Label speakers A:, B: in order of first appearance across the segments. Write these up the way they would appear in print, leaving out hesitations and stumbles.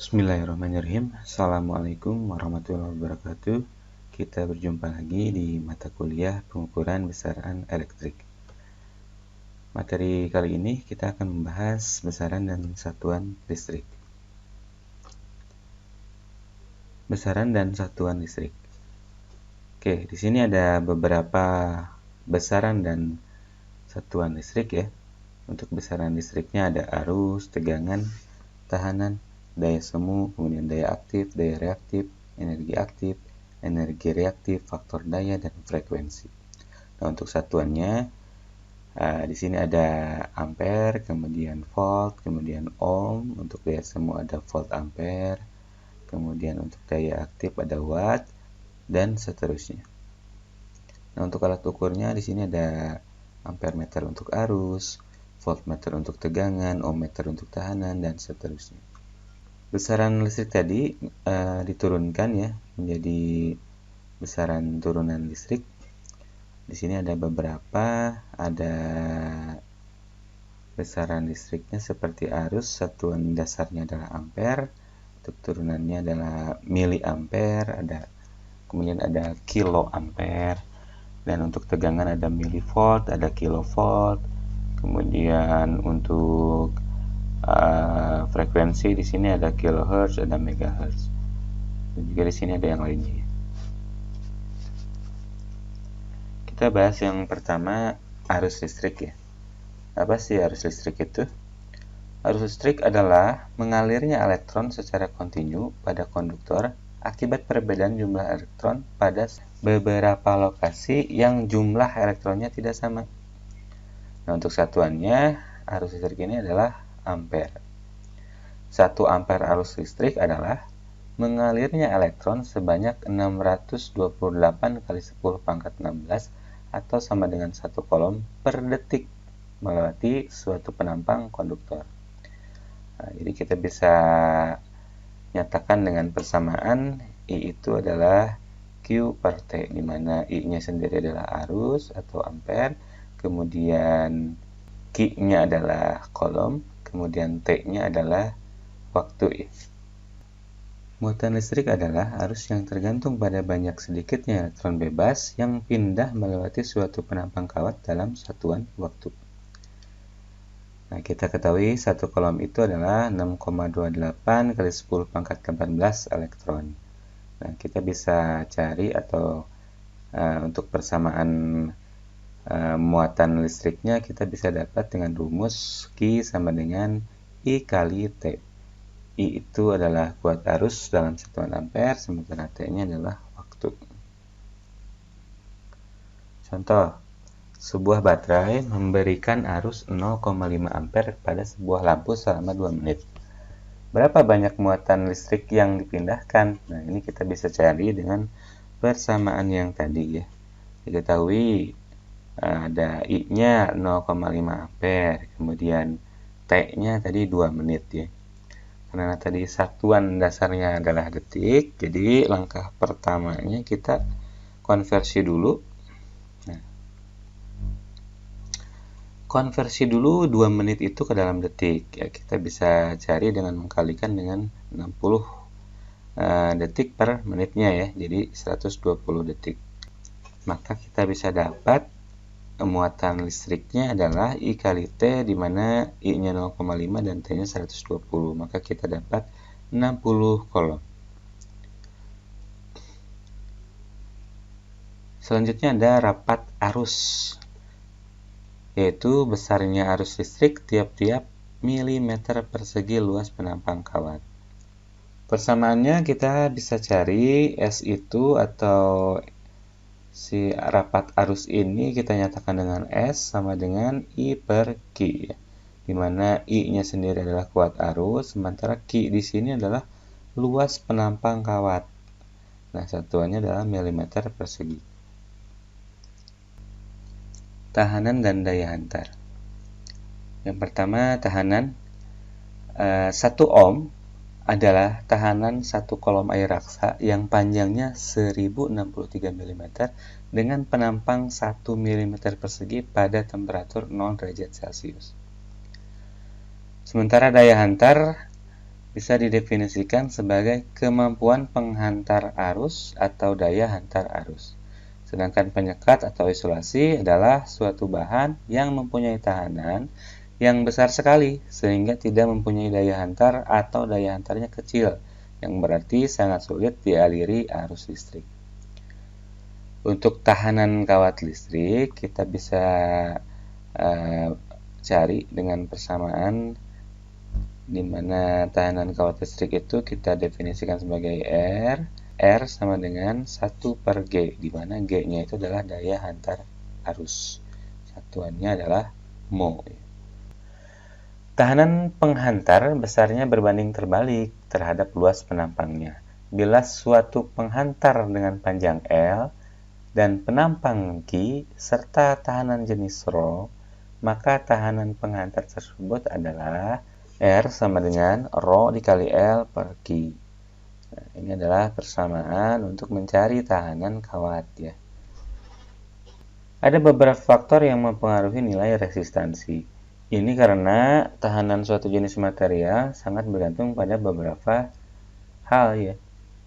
A: Bismillahirrahmanirrahim. Assalamualaikum warahmatullahi wabarakatuh. Kita berjumpa lagi di mata kuliah pengukuran besaran elektrik. Materi kali ini kita akan membahas besaran dan satuan listrik. Besaran dan satuan listrik. Oke, di sini ada beberapa besaran dan satuan listrik ya. Untuk besaran listriknya ada arus, tegangan, tahanan, daya semu, kemudian daya aktif, daya reaktif, energi reaktif, faktor daya, dan frekuensi. Nah, untuk satuannya, di sini ada ampere, kemudian volt, kemudian ohm. Untuk daya semu ada volt ampere, kemudian untuk daya aktif ada watt, dan seterusnya. Nah, untuk alat ukurnya di sini ada ampere meter untuk arus, voltmeter untuk tegangan, ohmmeter untuk tahanan, dan seterusnya. Besaran listrik tadi diturunkan ya menjadi besaran turunan listrik. Di sini ada beberapa, ada besaran listriknya seperti arus, satuan dasarnya adalah ampere, untuk turunannya adalah miliampere, kemudian ada kiloampere, dan untuk tegangan ada milivolt, ada kilovolt. Kemudian untuk frekuensi di sini ada kilohertz, ada megahertz, dan juga di sini ada yang lainnya. Kita bahas yang pertama, arus listrik ya. Apa sih arus listrik itu? Arus listrik adalah mengalirnya elektron secara kontinu pada konduktor akibat perbedaan jumlah elektron pada beberapa lokasi yang jumlah elektronnya tidak sama. Nah, untuk satuannya, arus listrik ini adalah ampere. 1 ampere arus listrik adalah mengalirnya elektron sebanyak 628 kali 10 pangkat 16 atau sama dengan 1 kolom per detik melewati suatu penampang konduktor. Nah, jadi kita bisa nyatakan dengan persamaan I itu adalah Q per T, di mana I-nya sendiri adalah arus atau ampere, kemudian Q-nya adalah kolom, kemudian T-nya adalah waktu. Muatan listrik adalah arus yang tergantung pada banyak sedikitnya elektron bebas yang pindah melewati suatu penampang kawat dalam satuan waktu. Nah, kita ketahui satu kolom itu adalah 6,28 kali 10 pangkat 18 elektron. Nah, kita bisa cari atau untuk persamaan muatan listriknya kita bisa dapat dengan rumus Q sama dengan I kali T. I itu adalah kuat arus dalam satuan ampere, sementara T-nya adalah waktu. Contoh, sebuah baterai memberikan arus 0,5 ampere pada sebuah lampu selama 2 menit. Berapa banyak muatan listrik yang dipindahkan? Nah, ini kita bisa cari dengan persamaan yang tadi ya. Diketahui ada I-nya 0,5 ampere, kemudian T-nya tadi 2 menit ya. Karena tadi satuan dasarnya adalah detik, jadi langkah pertamanya kita konversi dulu. Nah, konversi dulu 2 menit itu ke dalam detik. Ya, kita bisa cari dengan mengkalikan dengan 60 detik per menitnya ya, jadi 120 detik. Maka kita bisa dapat muatan listriknya adalah I kali T, di mana I-nya 0,5 dan T-nya 120. Maka kita dapat 60 kolom. Selanjutnya ada rapat arus, yaitu besarnya arus listrik tiap-tiap milimeter persegi luas penampang kawat. Persamaannya kita bisa cari S itu atau si rapat arus ini kita nyatakan dengan S sama dengan I per Q ya. Di mana I-nya sendiri adalah kuat arus, sementara Q di sini adalah luas penampang kawat. Nah, satuannya adalah milimeter persegi. Tahanan dan daya hantar. Yang pertama, tahanan 1 ohm adalah tahanan satu kolom air raksa yang panjangnya 1063 mm dengan penampang 1 mm persegi pada temperatur 0 derajat Celcius. Sementara daya hantar bisa didefinisikan sebagai kemampuan penghantar arus atau daya hantar arus. Sedangkan penyekat atau isolasi adalah suatu bahan yang mempunyai tahanan yang besar sekali sehingga tidak mempunyai daya hantar atau daya hantarnya kecil, yang berarti sangat sulit dialiri arus listrik. Untuk tahanan kawat listrik, kita bisa cari dengan persamaan di mana tahanan kawat listrik itu kita definisikan sebagai R sama dengan 1/G, di mana G-nya itu adalah daya hantar arus. Satuannya adalah mho. Tahanan penghantar besarnya berbanding terbalik terhadap luas penampangnya. Bila suatu penghantar dengan panjang L dan penampang Q serta tahanan jenis ρ, maka tahanan penghantar tersebut adalah R sama dengan ρ dikali L per Q. Nah, ini adalah persamaan untuk mencari tahanan kawat ya. Ada beberapa faktor yang mempengaruhi nilai resistansi. Ini karena tahanan suatu jenis material sangat bergantung pada beberapa hal ya.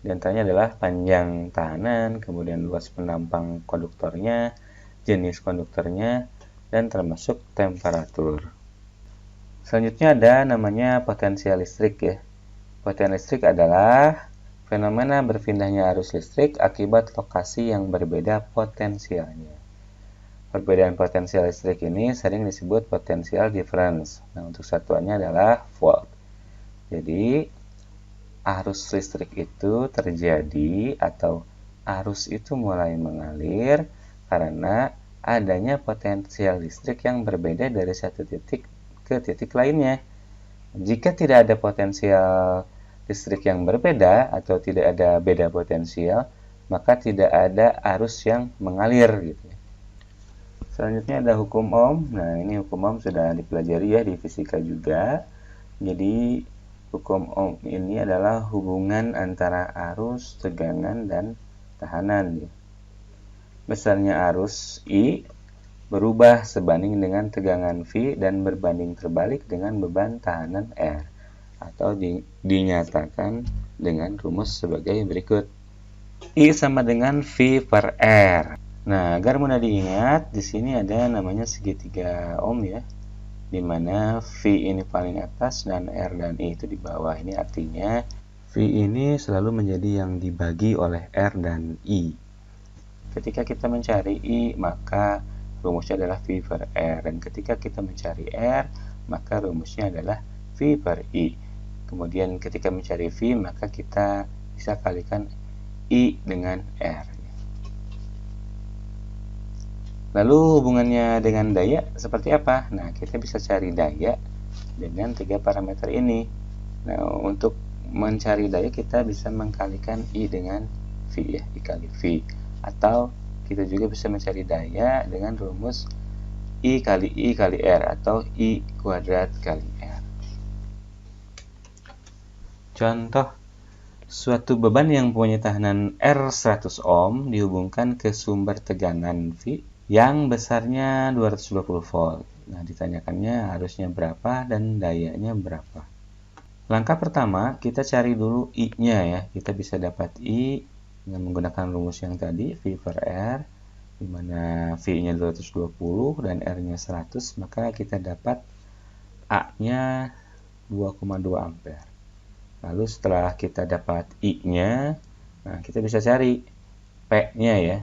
A: Di antaranya adalah panjang tahanan, kemudian luas penampang konduktornya, jenis konduktornya, dan termasuk temperatur. Selanjutnya ada namanya potensial listrik ya. Potensial listrik adalah fenomena berpindahnya arus listrik akibat lokasi yang berbeda potensialnya. Perbedaan potensial listrik ini sering disebut potential difference. Nah, untuk satuannya adalah volt. Jadi, arus listrik itu terjadi atau arus itu mulai mengalir karena adanya potensial listrik yang berbeda dari satu titik ke titik lainnya. Jika tidak ada potensial listrik yang berbeda atau tidak ada beda potensial, maka tidak ada arus yang mengalir gitu. Selanjutnya ada hukum Ohm. Nah, ini hukum Ohm sudah dipelajari ya di fisika juga. Jadi hukum Ohm ini adalah hubungan antara arus, tegangan, dan tahanan. Besarnya arus I berubah sebanding dengan tegangan V dan berbanding terbalik dengan beban tahanan R, atau dinyatakan dengan rumus sebagai berikut. I sama dengan V per R. Nah, agar mudah diingat, di sini ada namanya segitiga Ohm ya, di mana V ini paling atas dan R dan I itu di bawah. Ini artinya V ini selalu menjadi yang dibagi oleh R dan I. Ketika kita mencari I, maka rumusnya adalah V per R. Dan ketika kita mencari R, maka rumusnya adalah V per I. Kemudian ketika mencari V, maka kita bisa kalikan I dengan R. Lalu hubungannya dengan daya seperti apa? Nah, kita bisa cari daya dengan tiga parameter ini. Nah, untuk mencari daya kita bisa mengkalikan I dengan V ya, I kali V. Atau kita juga bisa mencari daya dengan rumus I kali R atau I kuadrat kali R. Contoh, suatu beban yang punya tahanan R 100 ohm dihubungkan ke sumber tegangan V yang besarnya 220 volt. Nah, ditanyakannya harusnya berapa dan dayanya berapa. Langkah pertama, kita cari dulu I-nya ya. Kita bisa dapat I dengan menggunakan rumus yang tadi, V per R, di mana V-nya 220 dan R-nya 100, maka kita dapat A-nya 2,2 ampere. Lalu setelah kita dapat I-nya, nah kita bisa cari P-nya ya,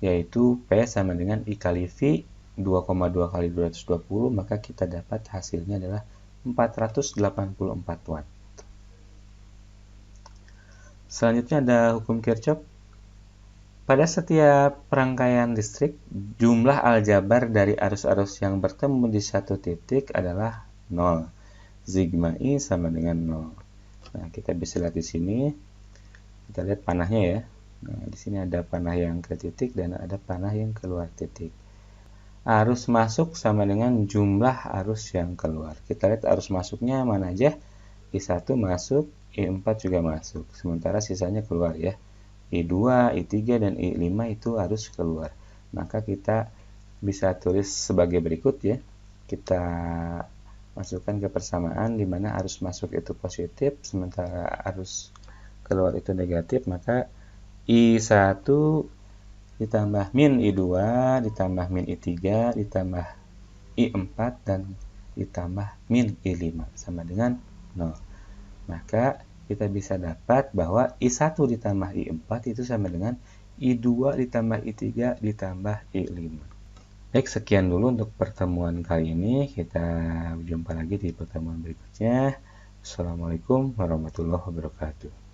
A: yaitu P sama dengan I kali V 2,2 kali 220, maka kita dapat hasilnya adalah 484 watt. Selanjutnya ada hukum Kirchhoff. Pada setiap rangkaian listrik, jumlah aljabar dari arus-arus yang bertemu di satu titik adalah 0. Sigma I sama dengan 0. Nah, kita bisa lihat di sini. Kita lihat panahnya ya. Nah, di sini ada panah yang ke titik dan ada panah yang keluar titik. Arus masuk sama dengan jumlah arus yang keluar. Kita lihat arus masuknya mana aja. I1 masuk, I4 juga masuk. Sementara sisanya keluar ya. I2, I3, dan I5 itu arus keluar. Maka kita bisa tulis sebagai berikut ya. Kita masukkan ke persamaan di mana arus masuk itu positif sementara arus keluar itu negatif, maka I1 ditambah min I2 ditambah min I3 ditambah I4 dan ditambah min I5 sama dengan 0. Maka kita bisa dapat bahwa I1 ditambah I4 itu sama dengan I2 ditambah I3 ditambah I5. Baik, sekian dulu untuk pertemuan kali ini. Kita jumpa lagi di pertemuan berikutnya. Assalamualaikum warahmatullahi wabarakatuh.